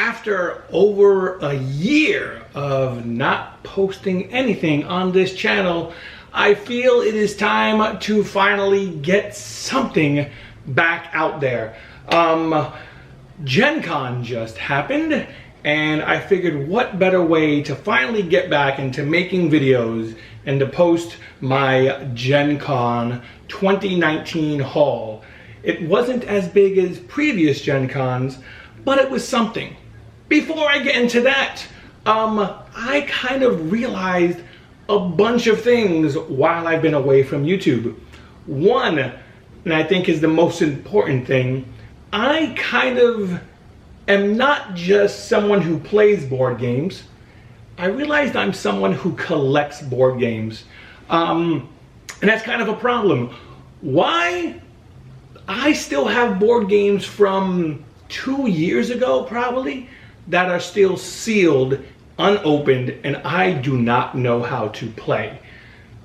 after over a year of not posting anything on this channel, I feel it is time to finally get something back out there. GenCon just happened, and I figured what better way to finally get back into making videos and to post my GenCon 2019 haul. It wasn't as big as previous GenCons, but it was something. Before I get into that, I kind of realized a bunch of things while I've been away from YouTube. One, and I think is the most important thing, I kind of am not just someone who plays board games. I realized I'm someone who collects board games. And that's kind of a problem. Why? I still have board games from 2 years ago, probably, that are still sealed, unopened, and I do not know how to play.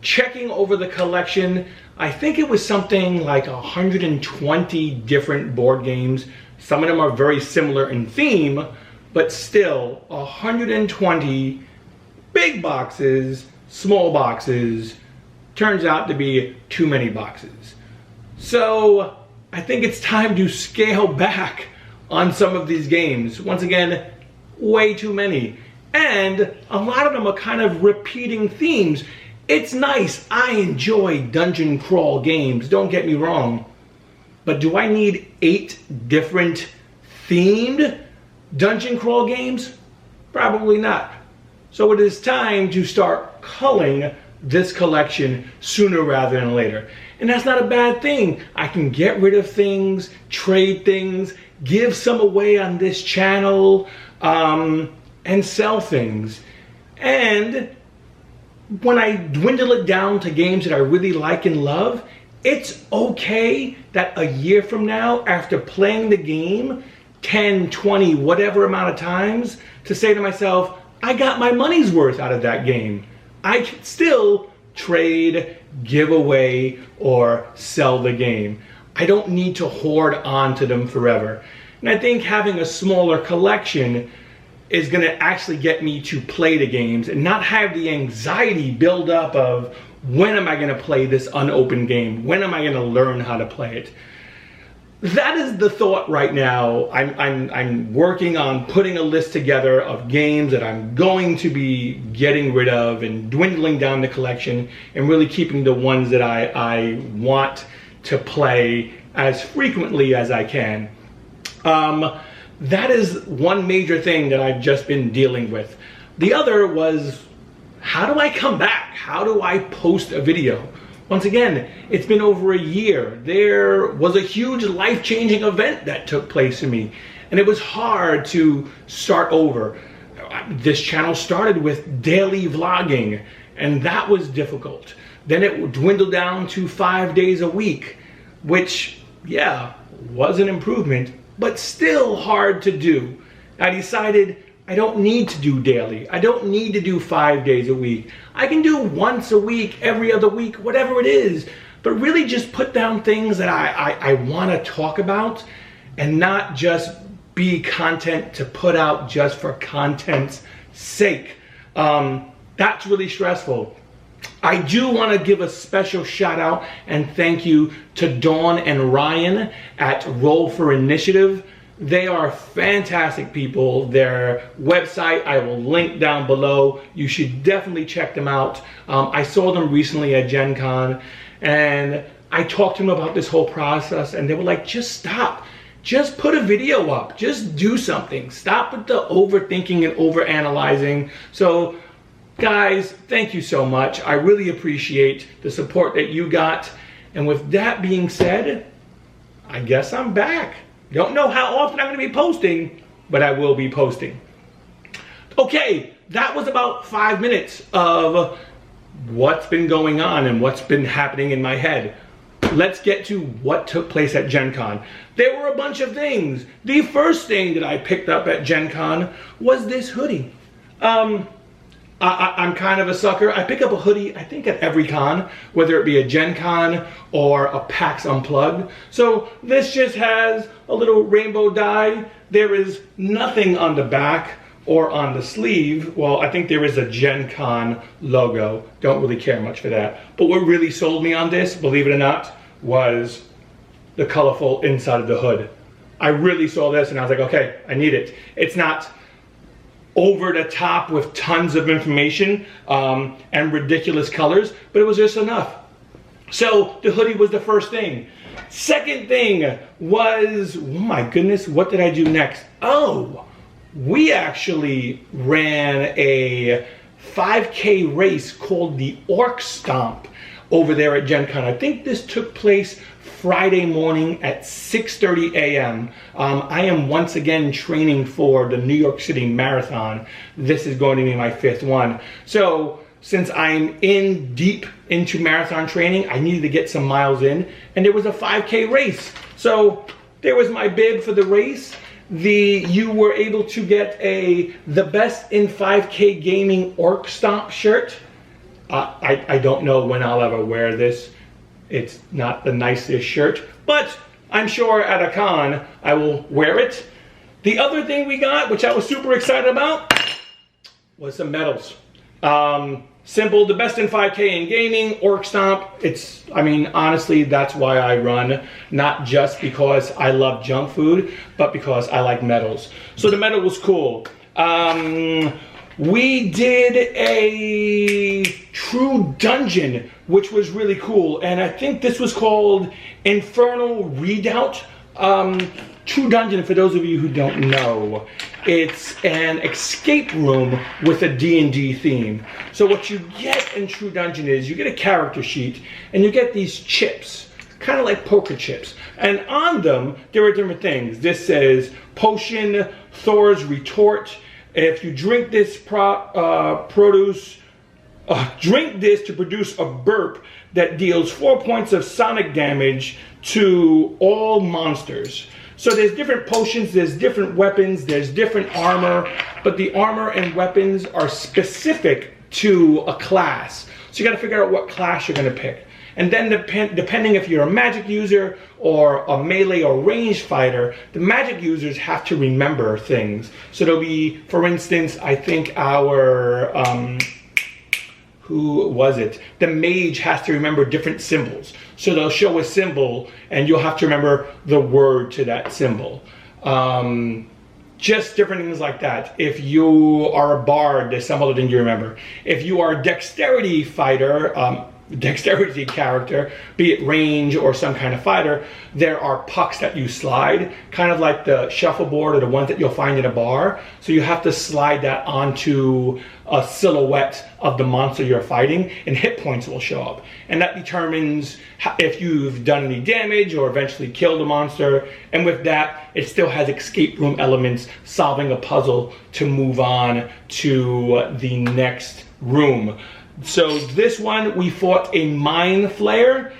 Checking over the collection, I think it was something like 120 different board games. Some of them are very similar in theme, but still 120 big boxes, small boxes, turns out to be too many boxes. So I think it's time to scale back on some of these games. Once again, way too many. And a lot of them are kind of repeating themes. It's nice, I enjoy dungeon crawl games, don't get me wrong. But do I need 8 different themed dungeon crawl games? Probably not. So it is time to start culling this collection sooner rather than later. And that's not a bad thing. I can get rid of things, trade things, give some away on this channel, and sell things. And when I dwindle it down to games that I really like and love, it's okay that a year from now, after playing the game 10, 20, whatever amount of times, to say to myself, I got my money's worth out of that game. I can still trade, give away, or sell the game. I don't need to hoard onto them forever. And I think having a smaller collection is going to actually get me to play the games and not have the anxiety build up of when am I going to play this unopened game? When am I going to learn how to play it? That is the thought right now. I'm working on putting a list together of games that I'm going to be getting rid of and dwindling down the collection and really keeping the ones that I want to play as frequently as I can. That is one major thing that I've just been dealing with. The other was, how do I come back? How do I post a video? Once again, it's been over a year. There was a huge life-changing event that took place for me, and it was hard to start over. This channel started with daily vlogging, and that was difficult. Then it dwindled down to 5 days a week, which, yeah, was an improvement, but still hard to do. I decided I don't need to do daily. I don't need to do 5 days a week. I can do once a week, every other week, whatever it is, but really just put down things that I want to talk about and not just be content to put out just for content's sake. That's really stressful. I do want to give a special shout out and thank you to Dawn and Ryan at Roll for Initiative. They are fantastic people. Their website I will link down below. You should definitely check them out. I saw them recently at GenCon and I talked to them about this whole process and they were like, just stop. Just put a video up. Just do something. Stop with the overthinking and overanalyzing. So guys, thank you so much. I really appreciate the support that you got. And with that being said, I guess I'm back. Don't know how often I'm going to be posting, but I will be posting. Okay, that was about 5 minutes of what's been going on and what's been happening in my head. Let's get to what took place at GenCon. There were a bunch of things. The first thing that I picked up at GenCon was this hoodie. I'm kind of a sucker. I pick up a hoodie, I think, at every con, whether it be a GenCon or a PAX Unplugged. So this just has a little rainbow dye. There is nothing on the back or on the sleeve. Well, I think there is a GenCon logo. Don't really care much for that. But what really sold me on this, believe it or not, was the colorful inside of the hood. I really saw this and I was like, okay, I need it. It's not over the top with tons of information and ridiculous colors, but it was just enough. So the hoodie was the first thing. Second thing was, oh my goodness, what did I do next? Oh, we actually ran a 5K race called the Orc Stomp over there at GenCon. I think this took place Friday morning at 6:30 a.m. I am once again training for the New York City Marathon. This is going to be my 5th one. So since I'm in deep into marathon training, I needed to get some miles in, and there was a 5K race. So there was my bib for the race. You were able to get the best in 5K gaming Orc Stomp shirt. I don't know when I'll ever wear this. It's not the nicest shirt, but I'm sure at a con I will wear it. The other thing we got, which I was super excited about, was some medals. Simple, the best in 5K in gaming, Orc Stomp. I mean, honestly, that's why I run. Not just because I love junk food, but because I like medals. So the medal was cool. We did a true dungeon, which was really cool. And I think this was called Infernal Redoubt. True dungeon, for those of you who don't know, it's an escape room with a D&D theme. So what you get in True Dungeon is you get a character sheet and you get these chips, kind of like poker chips. And on them, there are different things. This says Potion, Thor's Retort. If you drink this drink this to produce a burp that deals 4 points of sonic damage to all monsters. So there's different potions, there's different weapons, there's different armor, but the armor and weapons are specific to a class. So you gotta figure out what class you're gonna pick. And then depending if you're a magic user or a melee or ranged fighter, the magic users have to remember things. So there'll be, for instance, I think our, who was it? The mage has to remember different symbols. So they'll show a symbol and you'll have to remember the word to that symbol. Just different things like that. If you are a bard, there's some other thing you remember. If you are a dexterity fighter, dexterity character, be it range or some kind of fighter, there are pucks that you slide, kind of like the shuffleboard or the ones that you'll find in a bar. So you have to slide that onto a silhouette of the monster you're fighting, and hit points will show up. And that determines if you've done any damage or eventually killed a monster. And with that, it still has escape room elements, solving a puzzle to move on to the next room. So this one, we fought a mind flayer.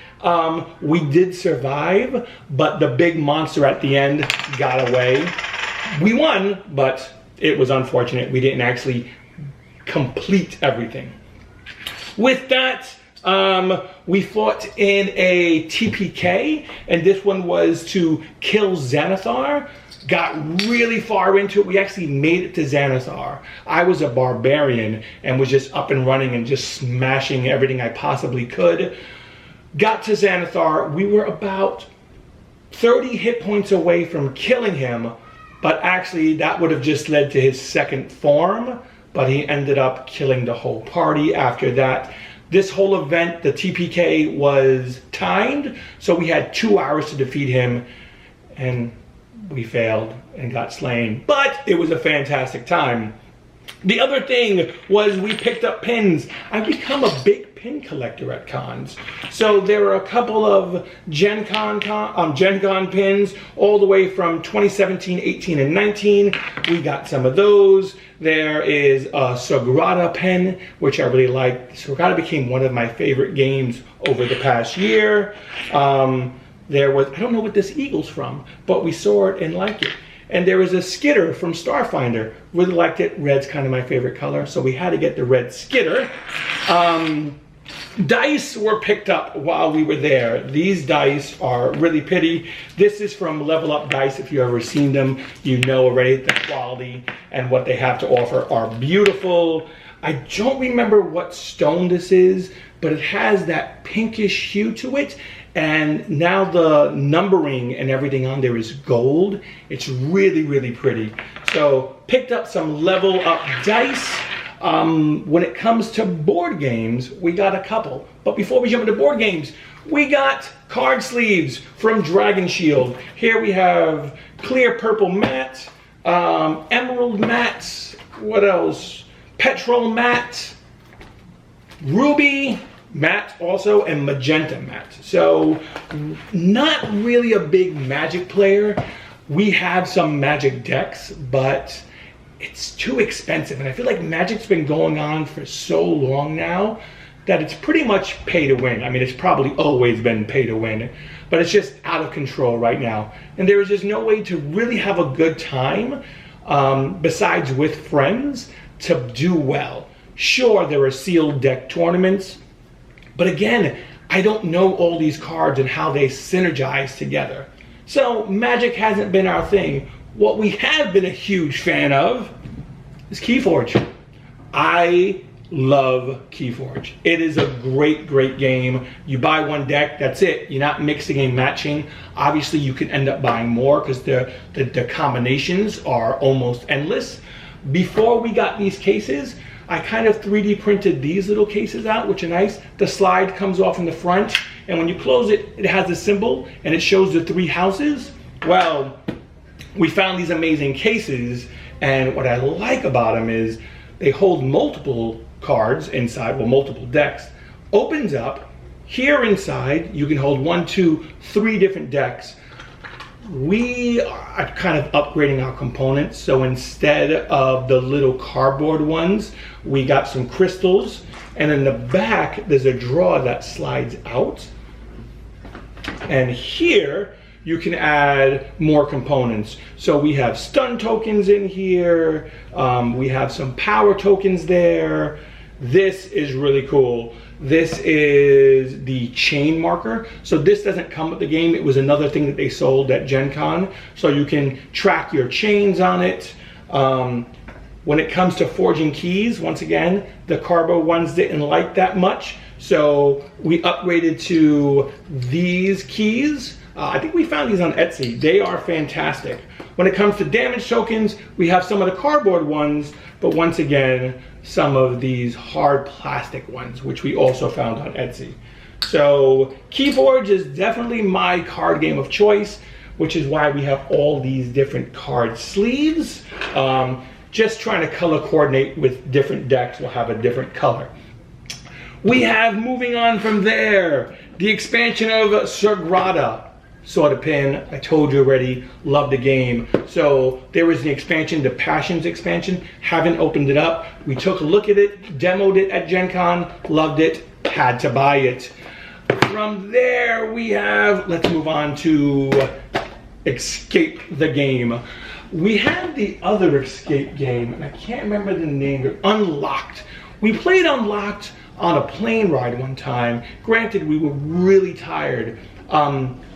We did survive, but the big monster at the end got away. We won, but it was unfortunate. We didn't actually complete everything. With that, we fought in a TPK, and this one was to kill Xanathar. Got really far into it. We actually made it to Xanathar. I was a barbarian and was just up and running and just smashing everything I possibly could. Got to Xanathar. We were about 30 hit points away from killing him, but actually that would have just led to his second form, but he ended up killing the whole party after that. This whole event, the TPK, was timed, so we had 2 hours to defeat him, and we failed and got slain, but it was a fantastic time. The other thing was we picked up pins. I've become a big pin collector at cons. So there are a couple of GenCon pins all the way from 2017, 18, and 19. We got some of those. There is a Sagrada pen, which I really like. Sagrada became one of my favorite games over the past year. There was, I don't know what this eagle's from, but we saw it and liked it. And there was a Skitter from Starfinder. Really liked it. Red's kind of my favorite color, so we had to get the red Skitter. Dice were picked up while we were there. These dice are really pretty. This is from Level Up Dice. If you've ever seen them, you know already the quality and what they have to offer are beautiful. I don't remember what stone this is, but it has that pinkish hue to it. And now the numbering and everything on there is gold. It's really, really pretty. So picked up some Level Up Dice. When it comes to board games, we got a couple. But before we jump into board games, we got card sleeves from Dragon Shield. Here we have clear purple matte, emerald matte, what else? Petrol matte, ruby matte also, and magenta matte. So not really a big Magic player. We have some Magic decks, but it's too expensive. And I feel like Magic's been going on for so long now that it's pretty much pay to win. I mean, it's probably always been pay to win, but it's just out of control right now. And there is just no way to really have a good time besides with friends to do well. Sure, there are sealed deck tournaments, but again, I don't know all these cards and how they synergize together. So Magic hasn't been our thing. What we have been a huge fan of is Keyforge. I love Keyforge. It is a great, great game. You buy one deck, that's it. You're not mixing and matching. Obviously, you can end up buying more because the combinations are almost endless. Before we got these cases, I kind of 3D printed these little cases out, which are nice. The slide comes off in the front, and when you close it, it has a symbol, and it shows the 3 houses. Well, we found these amazing cases, and what I like about them is they hold multiple cards inside, well, multiple decks. Opens up. Here inside, you can hold 1, 2, 3 different decks. We are kind of upgrading our components, so instead of the little cardboard ones, we got some crystals, and in the back, there's a drawer that slides out. And here, you can add more components. So we have stun tokens in here. We have some power tokens there. This is really cool. This is the chain marker. So this doesn't come with the game. It was another thing that they sold at GenCon. So you can track your chains on it. When it comes to forging keys, once again, the Carbo ones didn't like that much. So we upgraded to these keys. I think we found these on Etsy. They are fantastic. When it comes to damage tokens, we have some of the cardboard ones, but once again, some of these hard plastic ones, which we also found on Etsy. So Keyforge is definitely my card game of choice, which is why we have all these different card sleeves. Just trying to color coordinate with different decks will have a different color. We have, moving on from there, the expansion of Sagrada. Saw the pin, I told you already, love the game. So there was an expansion, the Passions expansion, haven't opened it up. We took a look at it, demoed it at Gen Con, loved it, had to buy it. From there we have, let's move on to Escape the Game. We had the other Escape game, and I can't remember the name, Unlocked. We played Unlocked on a plane ride one time. Granted, we were really tired.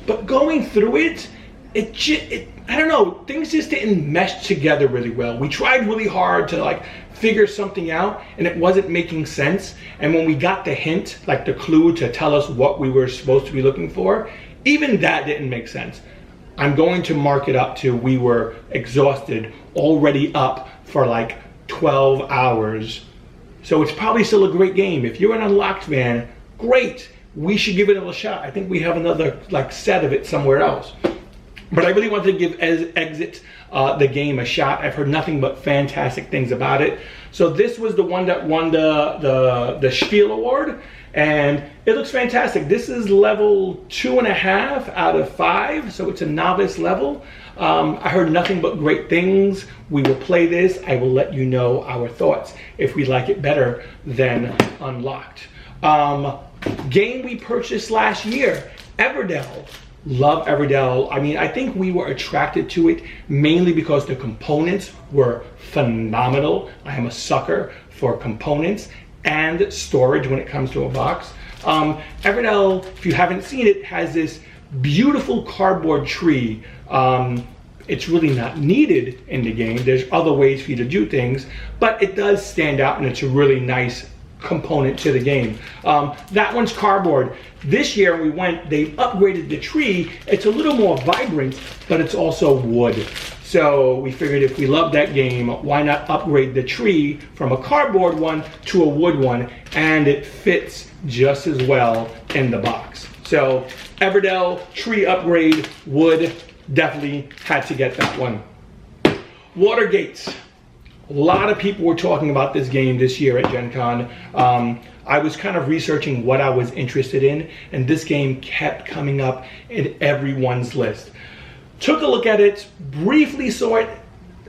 But going through it, I don't know, things just didn't mesh together really well. We tried really hard to like figure something out and it wasn't making sense. And when we got the hint, like the clue to tell us what we were supposed to be looking for, even that didn't make sense. I'm going to mark it up to we were exhausted, already up for like 12 hours. So it's probably still a great game. If you're an Unlocked fan, great. We should give it a shot. I think we have another like set of it somewhere else. But I really want to give Exit the game a shot. I've heard nothing but fantastic things about it. So this was the one that won the Spiel Award, and it looks fantastic. This is level 2.5 out of 5, so it's a novice level. I heard nothing but great things. We will play this. I will let you know our thoughts if we like it better than Unlocked. Game we purchased last year, Everdell. Love Everdell. I mean, I think we were attracted to it mainly because the components were phenomenal. I am a sucker for components and storage when it comes to a box. Everdell, if you haven't seen it, has this beautiful cardboard tree. It's really not needed in the game. There's other ways for you to do things, but it does stand out and it's a really nice component to the game. That one's cardboard. This year we went, they upgraded the tree. It's a little more vibrant, but it's also wood. So we figured if we love that game, why not upgrade the tree from a cardboard one to a wood one, and it fits just as well in the box. So Everdell, tree upgrade, wood, definitely had to get that one. Watergate. A lot of people were talking about this game this year at GenCon. I was kind of researching what I was interested in, and this game kept coming up in everyone's list. Took a look at it, briefly saw it.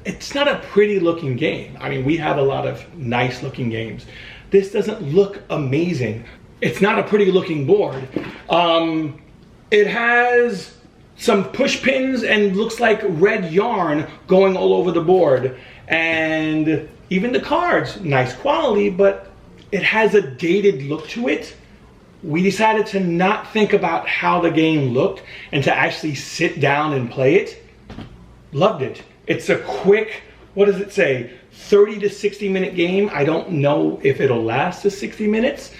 It's not a pretty looking game. I mean, we have a lot of nice looking games. This doesn't look amazing. It's not a pretty looking board. It has some push pins and looks like red yarn going all over the board. And even the cards, nice quality, but it has a dated look to it. We decided to not think about how the game looked and to actually sit down and play it. Loved it. It's a quick, what does it say, 30 to 60 minute game. I don't know if it'll last the 60 minutes,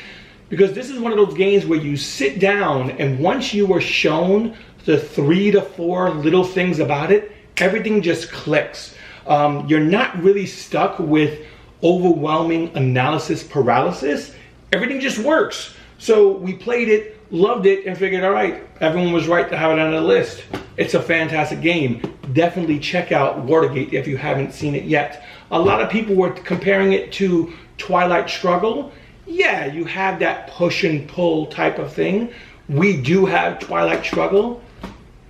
because this is one of those games where you sit down and once you were shown the 3 to 4 little things about it, everything just clicks. You're not really stuck with overwhelming analysis paralysis. Everything just works. So we played it, loved it, and figured, all right, everyone was right to have it on the list. It's a fantastic game. Definitely check out Watergate if you haven't seen it yet. A lot of people were comparing it to Twilight Struggle. Yeah, you have that push and pull type of thing. We do have Twilight Struggle.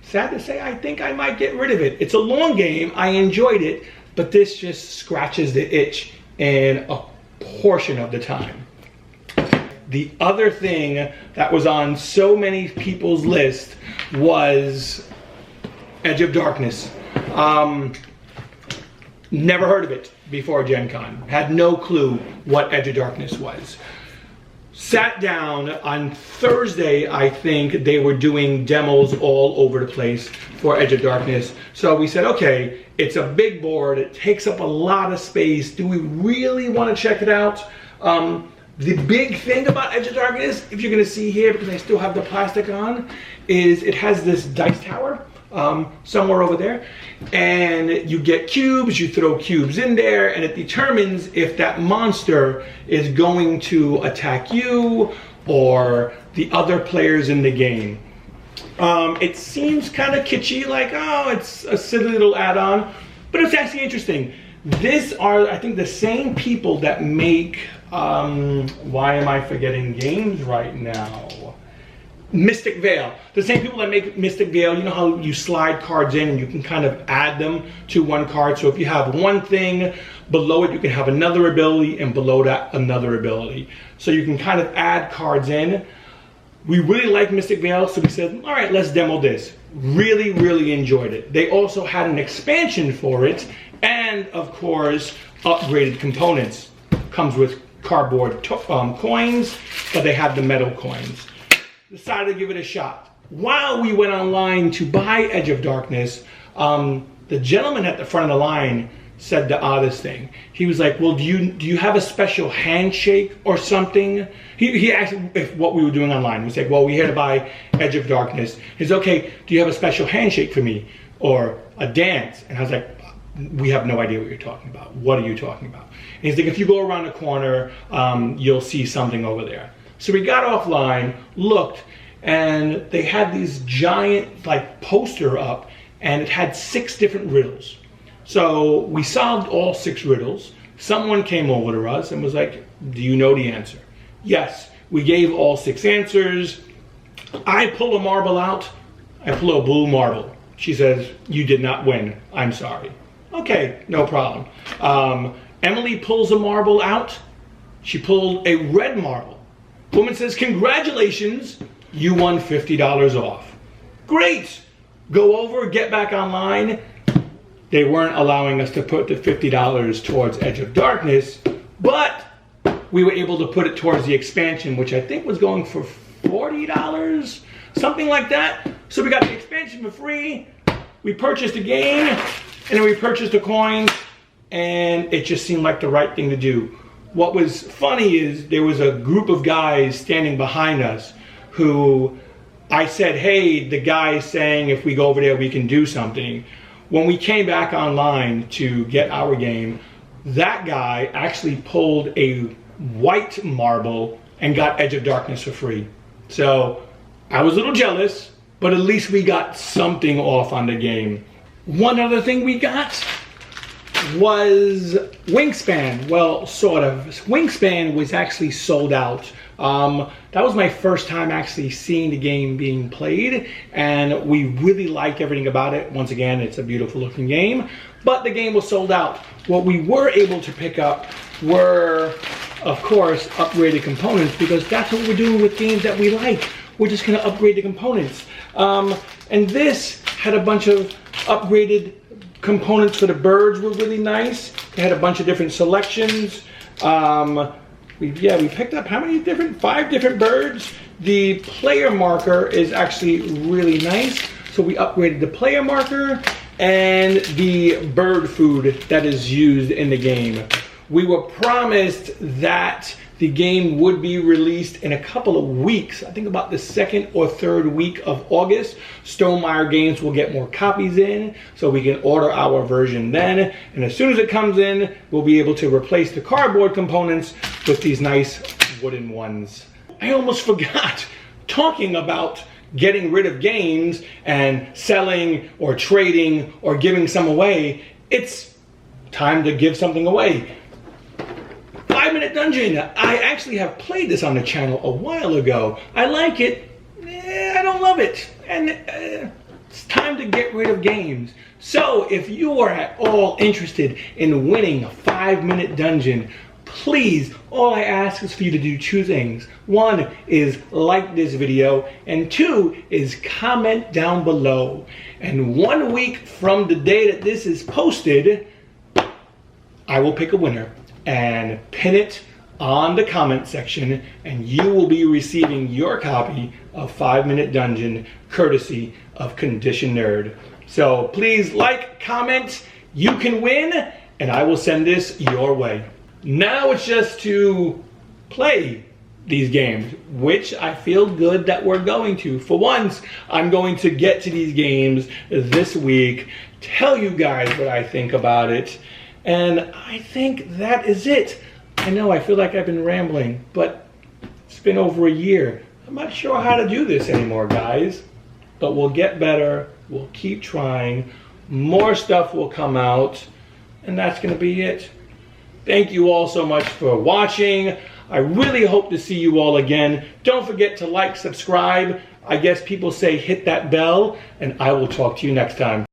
Sad to say, I think I might get rid of it. It's a long game, I enjoyed it, but this just scratches the itch in a portion of the time. The other thing that was on so many people's list was Edge of Darkness. Never heard of it before GenCon. Had no clue what Edge of Darkness was. Sat down on Thursday, I think they were doing demos all over the place for Edge of Darkness. So we said, okay, it's a big board, it takes up a lot of space. Do we really want to check it out? The big thing about Edge of Darkness, if you're gonna see here, because I still have the plastic on, is it has this dice tower somewhere over there. And you get cubes, you throw cubes in there, and it determines if that monster is going to attack you or the other players in the game. It seems kind of kitschy, like, oh, it's a silly little add-on, but it's actually interesting. These are, I think, the same people that make, why am I forgetting games right now? Mystic Veil. The same people that make Mystic Veil, you know how you slide cards in and you can kind of add them to one card. So if you have one thing, below it you can have another ability, and below that another ability. So you can kind of add cards in. We really like Mystic Veil, so we said, all right, let's demo this. Really, really enjoyed it. They also had an expansion for it, and of course, upgraded components. Comes with cardboard coins, but they have the metal coins. Decided to give it a shot. While we went online to buy Edge of Darkness, the gentleman at the front of the line said the oddest thing. He was like, well, do you have a special handshake or something? He asked if what we were doing online. He was like, well, we're here to buy Edge of Darkness. He's okay, do you have a special handshake for me? Or a dance? And I was like, we have no idea what you're talking about. What are you talking about? And he's like, if you go around the corner, you'll see something over there. So we got offline, looked, and they had these giant like poster up, and it had 6 different riddles. So we solved all 6 riddles. Someone came over to us and was like, do you know the answer? Yes, we gave all 6 answers. I pull a marble out, I pull a blue marble. She says, you did not win, I'm sorry. Okay, no problem. Emily pulls a marble out, she pulled a red marble. Woman says, congratulations, you won $50 off. Great! Go over, get back online. They weren't allowing us to put the $50 towards Edge of Darkness, but we were able to put it towards the expansion, which I think was going for $40, something like that. So we got the expansion for free. We purchased a game, and then we purchased the coins, and it just seemed like the right thing to do. What was funny is there was a group of guys standing behind us who I said, hey, the guy is saying if we go over there, we can do something. When we came back online to get our game, that guy actually pulled a white marble and got Edge of Darkness for free. So I was a little jealous, but at least we got something off on the game. One other thing we got was Wingspan. Well, sort of. Wingspan was actually sold out. That was my first time actually seeing the game being played, and we really liked everything about it. Once again, it's a beautiful looking game, but the game was sold out. What we were able to pick up were, of course, upgraded components, because that's what we're doing with games that we like. We're just gonna upgrade the components. And this had a bunch of upgraded components for the birds were really nice. They had a bunch of different selections. We picked up how many different? 5 different birds. The player marker is actually really nice. So we upgraded the player marker and the bird food that is used in the game. We were promised that the game would be released in a couple of weeks. I think about the 2nd or 3rd week of August. Stonemaier Games will get more copies in, so we can order our version then. And as soon as it comes in, we'll be able to replace the cardboard components with these nice wooden ones. I almost forgot, talking about getting rid of games and selling or trading or giving some away, it's time to give something away. 5-Minute Dungeon. I actually have played this on the channel a while ago. I like it. I don't love it. And it's time to get rid of games. So if you are at all interested in winning a 5-Minute Dungeon, please, all I ask is for you to do 2 things. 1 is like this video, and 2 is comment down below. And 1 week from the day that this is posted, I will pick a winner and pin it on the comment section, and you will be receiving your copy of 5-Minute Dungeon courtesy of Condition Nerd. So please like, comment, you can win, and I will send this your way. Now it's just to play these games, which I feel good that we're going to. For once, I'm going to get to these games this week, tell you guys what I think about it, and I think that is it. I know I feel like I've been rambling, but it's been over a year. I'm not sure how to do this anymore, guys, but we'll get better. We'll keep trying. More stuff will come out, and that's gonna be it. Thank you all so much for watching. I really hope to see you all again. Don't forget to like, subscribe. I guess people say hit that bell, and I will talk to you next time.